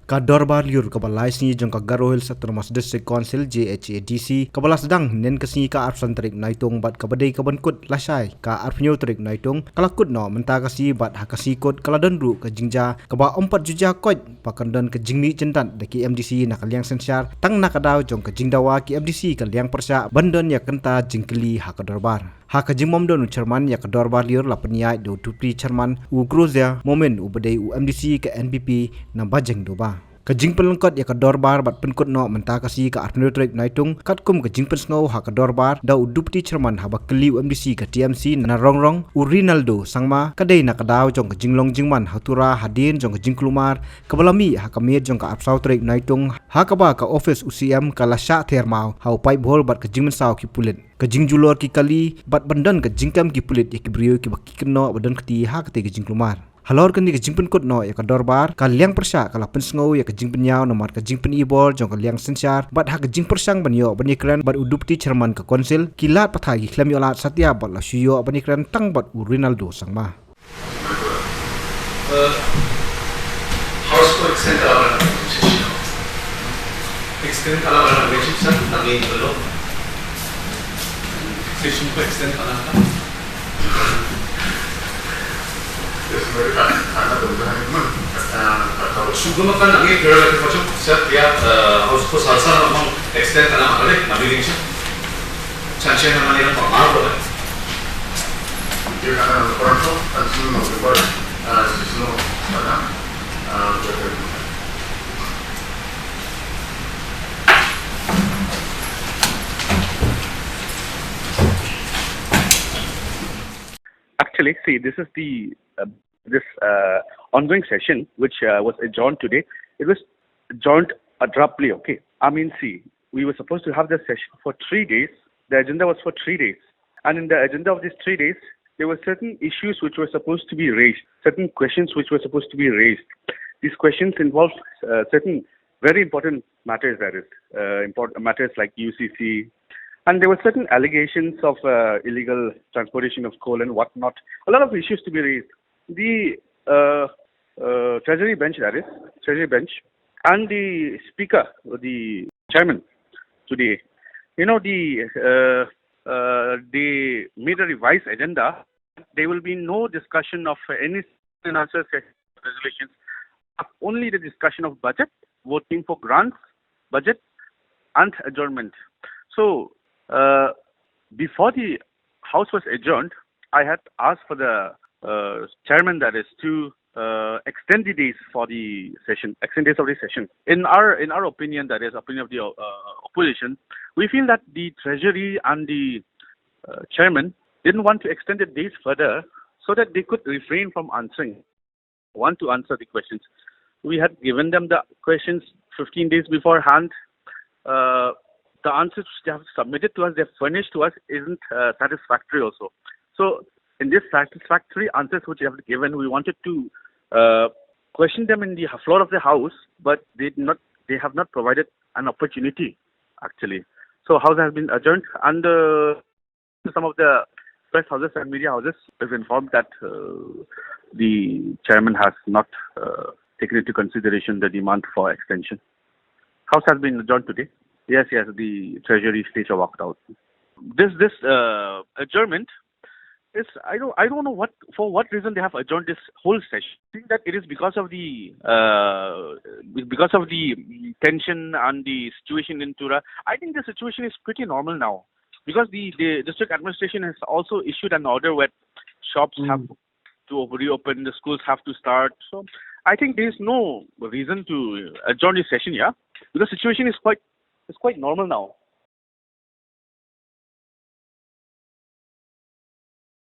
Ka dorbar lyiur ka balai sini jong ka Kyrwoh Autonomous District Council GHADC ka bala sedang nen ka sini ka arpsan tarik naitung bat ka badai ka bankut lasai ka arpnyo tarik naitung kalakut no menta ka si bat ha ka sikut kala donru ka jingja ka ba 4 juja koj pakandan ka jingni jyndat da ki MDC na ka Liang Synshar tang na ka daw jong ka jingdawa ki MDC ka Liang Persya bandon ya kenta jingkylli ha ka dorbar ha ka jingmom don chairman ya ka dorbar lyiur la peniai do dupri chairman u grozia momen u badai u MDC ka NBP na bajeng doba ka jingpen lengkot ya ka dorbar bat penkut no menta kasi ka arpnotrik naitung katkum ka jingpen sngow ha ka dorbar da u dupti chairman ha ba keliu MDC ka TMC na rongrong u Rinaldo sangma kadai na kadaw jong ka jinglong jingman hatura hadin jong ka jingklumar kabalami ha ka miet jong ka arpsautrik naitung ha ka ba ka office UCM ka lasha thermau ha upai bhol bat ka jingmen saw ki pulit ka jingjulor ki kali bat bandan ka jingkam ki pulit ya ki brio ki bakki keno badan kti ha ka te ka jingklumar halor kan ni ka jingpen kut no ya ka dorbar ka Liang Persya ka la pensngo ya ka jingpen yaw no mat ka jingpen ibol jong ka Liang Synshar bat ha ka jingpersang banyo banikran bat udupti chairman ka konsil kilat pathagi khlem yolat satya bat la shuyo banikran tang bat u Rinaldo sangma house ko extend ala restriction tagi belum session ko extend ala Sugama kan lagi kerja lagi macam siap dia harus ko salsa memang extend tanah ada nabi ring siap cancel nama ni nampak maaf boleh dia kan orang tu kan semua berbuat semua tanah Actually, see, this is the ongoing session which was adjourned today. It was adjourned abruptly. Okay, I mean, see, we were supposed to have this session for 3 days. The agenda was for 3 days, and in the agenda of these 3 days, there were certain issues which were supposed to be raised, certain questions which were supposed to be raised. These questions involved certain very important matters. That is, important matters like UCC. And there were certain allegations of illegal transportation of coal and whatnot. A lot of issues to be raised. The Treasury bench, that is, Treasury bench, and the Speaker, the Chairman, today, they made a revised agenda. There will be no discussion of any answer resolutions, only the discussion of budget, voting for grants, budget, and adjournment. So, before the House was adjourned, I had asked for the chairman, that is, to extend the days for the session, extend days of the session. In our opinion, that is, opinion of the opposition, we feel that the Treasury and the chairman didn't want to extend the days further so that they could refrain from want to answer the questions. We had given them the questions 15 days beforehand. The answers they have submitted to us, they have furnished to us, isn't satisfactory also. So, in this satisfactory answers which they have given, we wanted to question them in the floor of the House, but they have not provided an opportunity, actually. So, House has been adjourned, and some of the press houses and media houses is informed that the chairman has not taken into consideration the demand for extension. House has been adjourned today. Yes, the Treasury stage walked out. This adjournment is, I don't know for what reason they have adjourned this whole session. I think that it is because of the tension and the situation in Tura. I think the situation is pretty normal now, because the district administration has also issued an order where shops have to reopen, the schools have to start. So I think there is no reason to adjourn this session, because the situation is quite normal now.